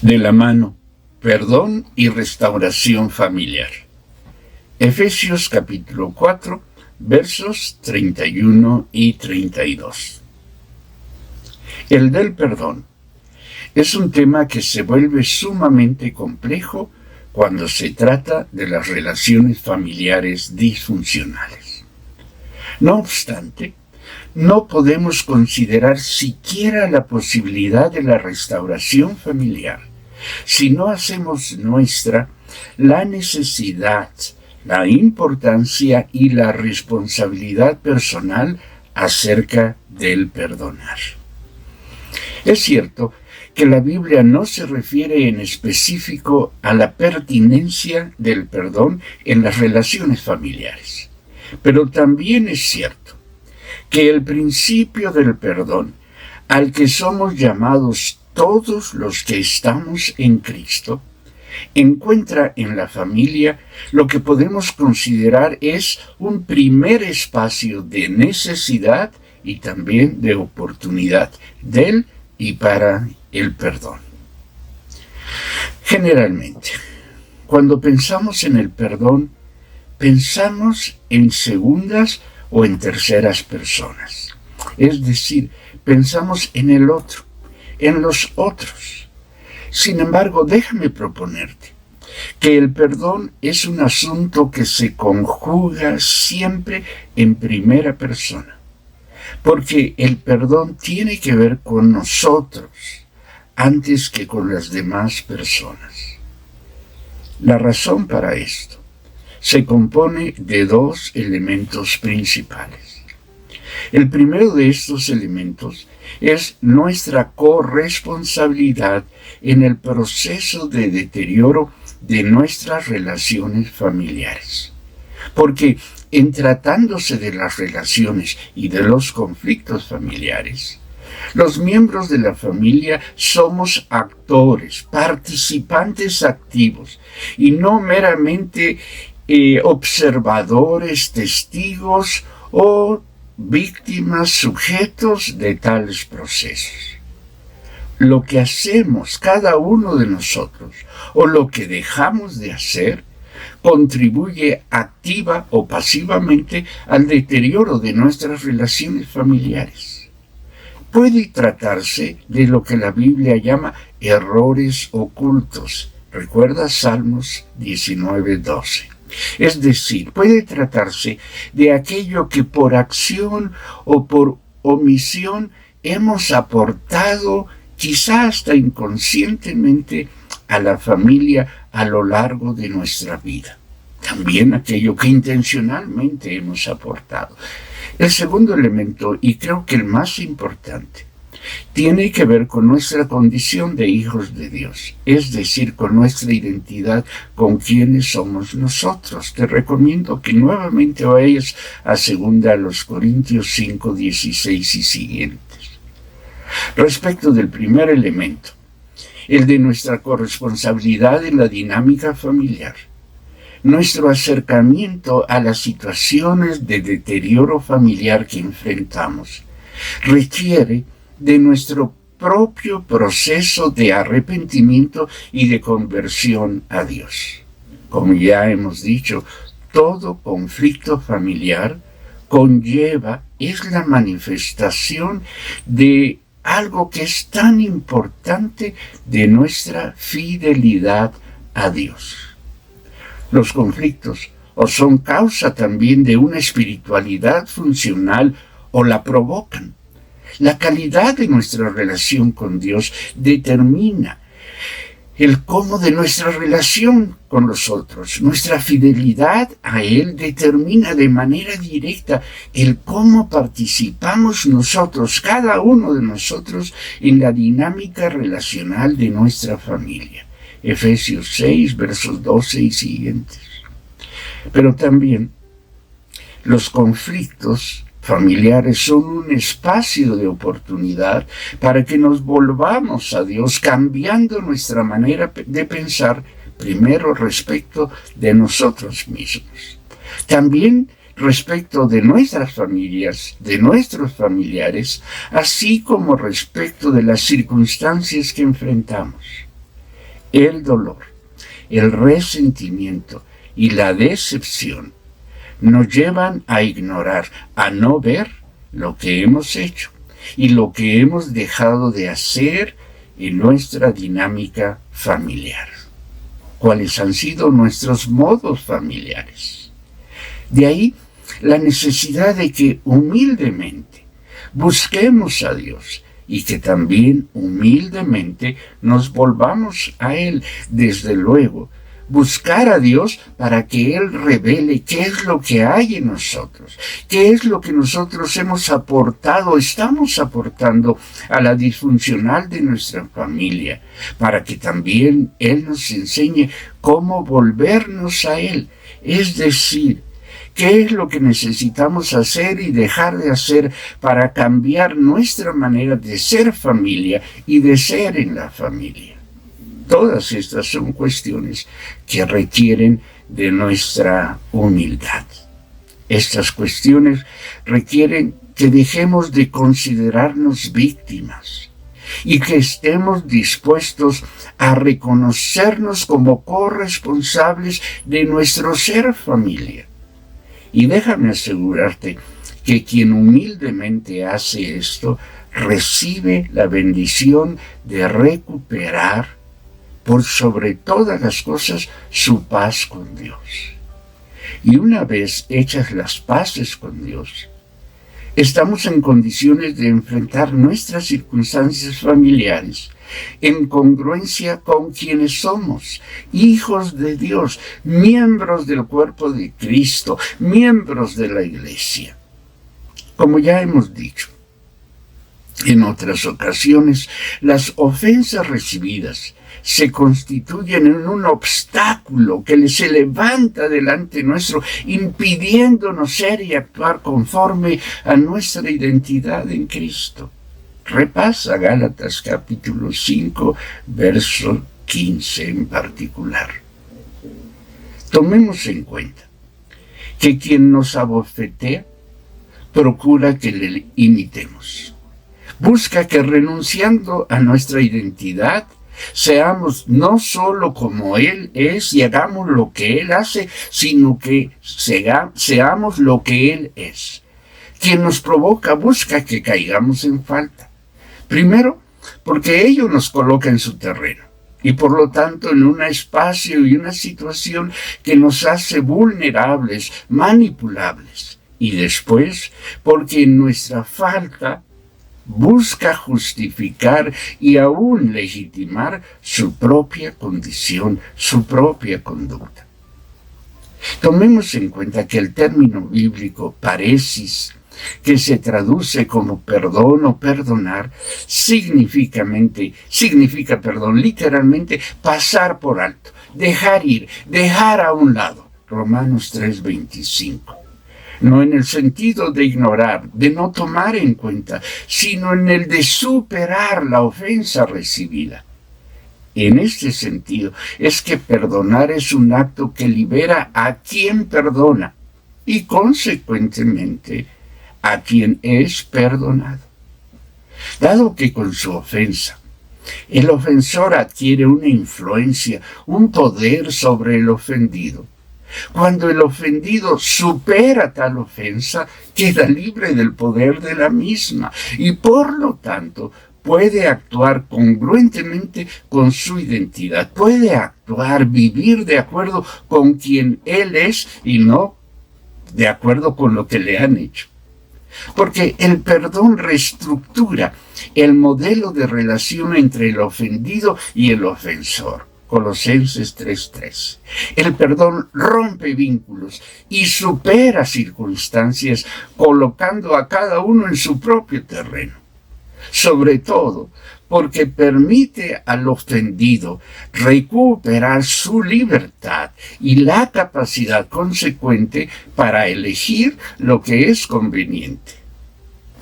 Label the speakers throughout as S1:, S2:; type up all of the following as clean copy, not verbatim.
S1: De la mano, perdón y restauración familiar. Efesios capítulo 4, versos 31 y 32. El del perdón es un tema que se vuelve sumamente complejo cuando se trata de las relaciones familiares disfuncionales. No obstante, no podemos considerar siquiera la posibilidad de la restauración familiar si no hacemos nuestra la necesidad, la importancia y la responsabilidad personal acerca del perdonar. Es cierto que la Biblia no se refiere en específico a la pertinencia del perdón en las relaciones familiares, pero también es cierto que el principio del perdón, al que somos llamados todos los que estamos en Cristo, encuentra en la familia lo que podemos considerar es un primer espacio de necesidad y también de oportunidad del y para el perdón. Generalmente, cuando pensamos en el perdón, pensamos en segundas o en terceras personas. Es decir, pensamos en el otro, en los otros. Sin embargo, déjame proponerte que el perdón es un asunto que se conjuga siempre en primera persona, porque el perdón tiene que ver con nosotros antes que con las demás personas. La razón para esto se compone de dos elementos principales. El primero de estos elementos es nuestra corresponsabilidad en el proceso de deterioro de nuestras relaciones familiares. Porque en tratándose de las relaciones y de los conflictos familiares, los miembros de la familia somos actores, participantes activos y no meramente observadores, testigos o víctimas, sujetos de tales procesos. Lo que hacemos cada uno de nosotros o lo que dejamos de hacer contribuye activa o pasivamente al deterioro de nuestras relaciones familiares. Puede tratarse de lo que la Biblia llama errores ocultos. ¿Recuerda Salmos 19:12? Es decir, puede tratarse de aquello que por acción o por omisión hemos aportado, quizá hasta inconscientemente, a la familia a lo largo de nuestra vida. También aquello que intencionalmente hemos aportado. El segundo elemento, y creo que el más importante, tiene que ver con nuestra condición de hijos de Dios, es decir, con nuestra identidad, con quienes somos nosotros. Te recomiendo que nuevamente vayas a 2 Corintios 5, 16 y siguientes. Respecto del primer elemento, el de nuestra corresponsabilidad en la dinámica familiar, nuestro acercamiento a las situaciones de deterioro familiar que enfrentamos requiere de nuestro propio proceso de arrepentimiento y de conversión a Dios. Como ya hemos dicho, todo conflicto familiar es la manifestación de algo que es tan importante de nuestra fidelidad a Dios. Los conflictos o son causa también de una espiritualidad funcional o la provocan. La calidad de nuestra relación con Dios determina el cómo de nuestra relación con los otros. Nuestra fidelidad a Él determina de manera directa el cómo participamos nosotros, cada uno de nosotros, en la dinámica relacional de nuestra familia. Efesios 6, versos 12 y siguientes. Pero también los conflictos familiares son un espacio de oportunidad para que nos volvamos a Dios, cambiando nuestra manera de pensar, primero respecto de nosotros mismos, también respecto de nuestras familias, de nuestros familiares, así como respecto de las circunstancias que enfrentamos. el dolor, el resentimiento y la decepción nos llevan a ignorar, a no ver lo que hemos hecho y lo que hemos dejado de hacer en nuestra dinámica familiar. ¿Cuáles han sido nuestros modos familiares? De ahí la necesidad de que humildemente busquemos a Dios y que también humildemente nos volvamos a Él. Desde luego, buscar a Dios para que Él revele qué es lo que hay en nosotros, qué es lo que nosotros hemos aportado, estamos aportando a la disfuncional de nuestra familia, para que también Él nos enseñe cómo volvernos a Él, es decir, qué es lo que necesitamos hacer y dejar de hacer para cambiar nuestra manera de ser familia y de ser en la familia. Todas estas son cuestiones que requieren de nuestra humildad. Estas cuestiones requieren que dejemos de considerarnos víctimas y que estemos dispuestos a reconocernos como corresponsables de nuestro ser familia. Y déjame asegurarte que quien humildemente hace esto recibe la bendición de recuperar por sobre todas las cosas su paz con Dios. Y una vez hechas las paces con Dios, estamos en condiciones de enfrentar nuestras circunstancias familiares en congruencia con quienes somos, hijos de Dios, miembros del cuerpo de Cristo, miembros de la Iglesia. Como ya hemos dicho en otras ocasiones, las ofensas recibidas se constituyen en un obstáculo que se levanta delante nuestro, impidiéndonos ser y actuar conforme a nuestra identidad en Cristo. Repasa Gálatas capítulo 5, verso 15 en particular. Tomemos en cuenta que quien nos abofetea procura que le imitemos. Busca que renunciando a nuestra identidad, seamos no solo como Él es y hagamos lo que Él hace, sino que seamos lo que Él es. Quien nos provoca busca que caigamos en falta. Primero, porque ello nos coloca en su terreno y por lo tanto en un espacio y una situación que nos hace vulnerables, manipulables. Y después, porque en nuestra falta busca justificar y aún legitimar su propia condición, su propia conducta. Tomemos en cuenta que el término bíblico paresis, que se traduce como perdón o perdonar, significa literalmente pasar por alto, dejar ir, dejar a un lado. Romanos 3:25. No en el sentido de ignorar, de no tomar en cuenta, sino en el de superar la ofensa recibida. En este sentido, es que perdonar es un acto que libera a quien perdona y, consecuentemente, a quien es perdonado. Dado que con su ofensa, el ofensor adquiere una influencia, un poder sobre el ofendido, cuando el ofendido supera tal ofensa, queda libre del poder de la misma y por lo tanto puede actuar congruentemente con su identidad, puede actuar, vivir de acuerdo con quien él es y no de acuerdo con lo que le han hecho. Porque el perdón reestructura el modelo de relación entre el ofendido y el ofensor. Colosenses 3:3. El perdón rompe vínculos y supera circunstancias, colocando a cada uno en su propio terreno. Sobre todo porque permite al ofendido recuperar su libertad y la capacidad consecuente para elegir lo que es conveniente.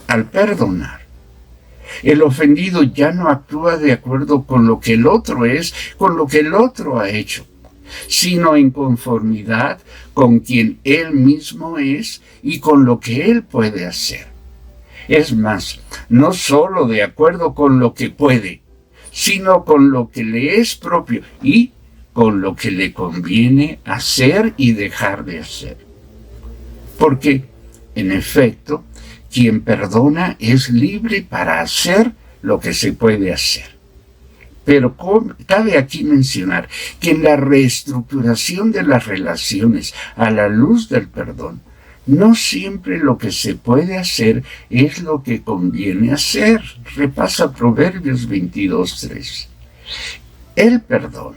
S1: Al perdonar, el ofendido ya no actúa de acuerdo con lo que el otro es, con lo que el otro ha hecho, sino en conformidad con quien él mismo es y con lo que él puede hacer. Es más, no solo de acuerdo con lo que puede, sino con lo que le es propio y con lo que le conviene hacer y dejar de hacer. Porque, en efecto, quien perdona es libre para hacer lo que se puede hacer. Pero cabe aquí mencionar que en la reestructuración de las relaciones a la luz del perdón, no siempre lo que se puede hacer es lo que conviene hacer. Repasa Proverbios 22:3. El perdón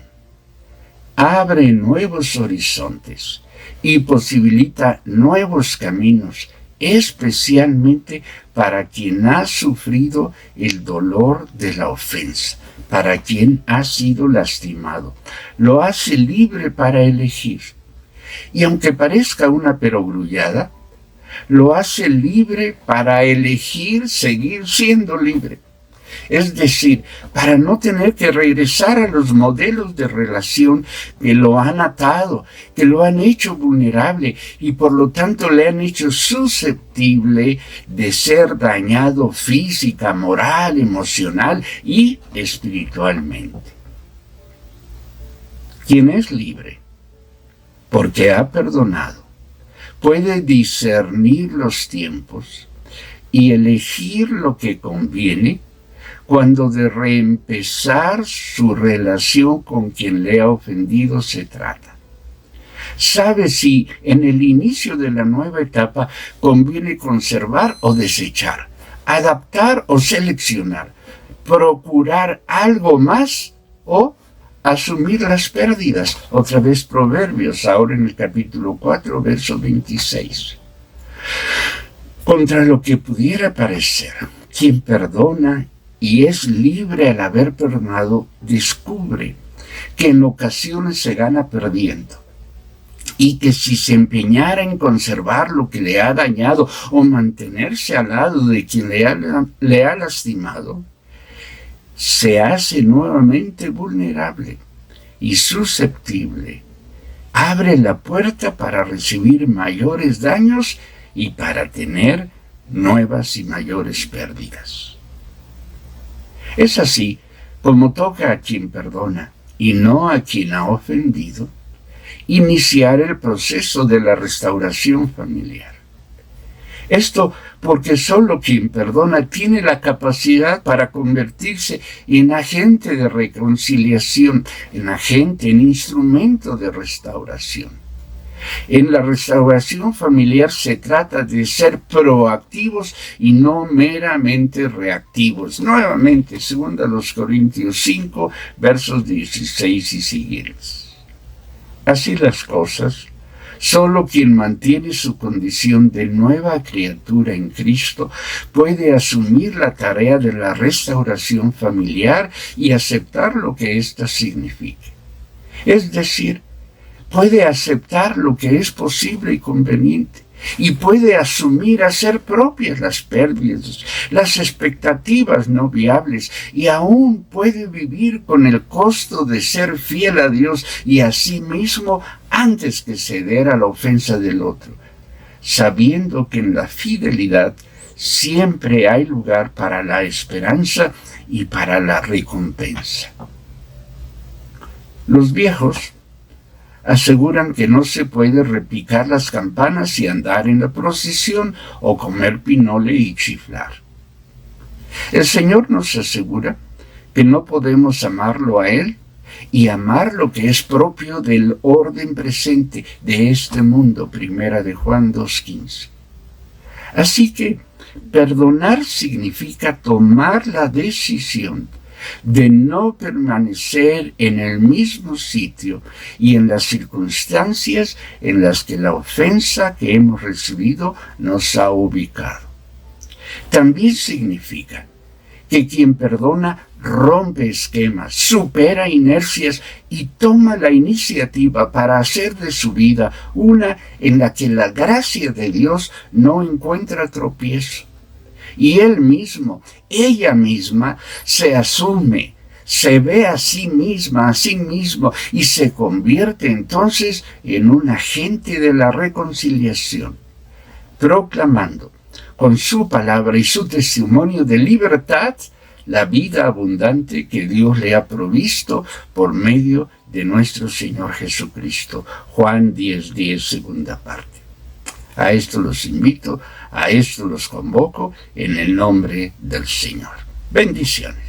S1: abre nuevos horizontes y posibilita nuevos caminos, especialmente para quien ha sufrido el dolor de la ofensa, para quien ha sido lastimado. Lo hace libre para elegir. Y aunque parezca una perogrullada, lo hace libre para elegir seguir siendo libre. Es decir, para no tener que regresar a los modelos de relación que lo han atado, que lo han hecho vulnerable y por lo tanto le han hecho susceptible de ser dañado física, moral, emocional y espiritualmente. Quien es libre, porque ha perdonado, puede discernir los tiempos y elegir lo que conviene cuando de reempezar su relación con quien le ha ofendido se trata. Sabe si en el inicio de la nueva etapa conviene conservar o desechar, adaptar o seleccionar, procurar algo más o asumir las pérdidas. Otra vez Proverbios, ahora en el capítulo 4, verso 26. Contra lo que pudiera parecer, quien perdona y es libre al haber perdonado, descubre que en ocasiones se gana perdiendo y que si se empeñara en conservar lo que le ha dañado o mantenerse al lado de quien le ha lastimado, se hace nuevamente vulnerable y susceptible. Abre la puerta para recibir mayores daños y para tener nuevas y mayores pérdidas. Es así como toca a quien perdona y no a quien ha ofendido iniciar el proceso de la restauración familiar. Esto porque solo quien perdona tiene la capacidad para convertirse en agente de reconciliación, en instrumento de restauración. En la restauración familiar se trata de ser proactivos y no meramente reactivos. Nuevamente, 2 Corintios 5, versos 16 y siguientes. Así las cosas, solo quien mantiene su condición de nueva criatura en Cristo puede asumir la tarea de la restauración familiar y aceptar lo que ésta signifique. Es decir, puede aceptar lo que es posible y conveniente y puede asumir hacer propias las pérdidas, las expectativas no viables y aún puede vivir con el costo de ser fiel a Dios y a sí mismo antes que ceder a la ofensa del otro, sabiendo que en la fidelidad siempre hay lugar para la esperanza y para la recompensa. Los viejos aseguran que no se puede repicar las campanas y andar en la procesión o comer pinole y chiflar. El Señor nos asegura que no podemos amarlo a Él y amar lo que es propio del orden presente de este mundo, 1 Juan 2:15. Así que perdonar significa tomar la decisión de no permanecer en el mismo sitio y en las circunstancias en las que la ofensa que hemos recibido nos ha ubicado. También significa que quien perdona rompe esquemas, supera inercias y toma la iniciativa para hacer de su vida una en la que la gracia de Dios no encuentra tropiezo. Y él mismo, ella misma, se asume, se ve a sí misma, a sí mismo, y se convierte entonces en un agente de la reconciliación, proclamando con su palabra y su testimonio de libertad la vida abundante que Dios le ha provisto por medio de nuestro Señor Jesucristo. Juan 10:10, segunda parte. A esto los invito, a esto los convoco en el nombre del Señor. Bendiciones.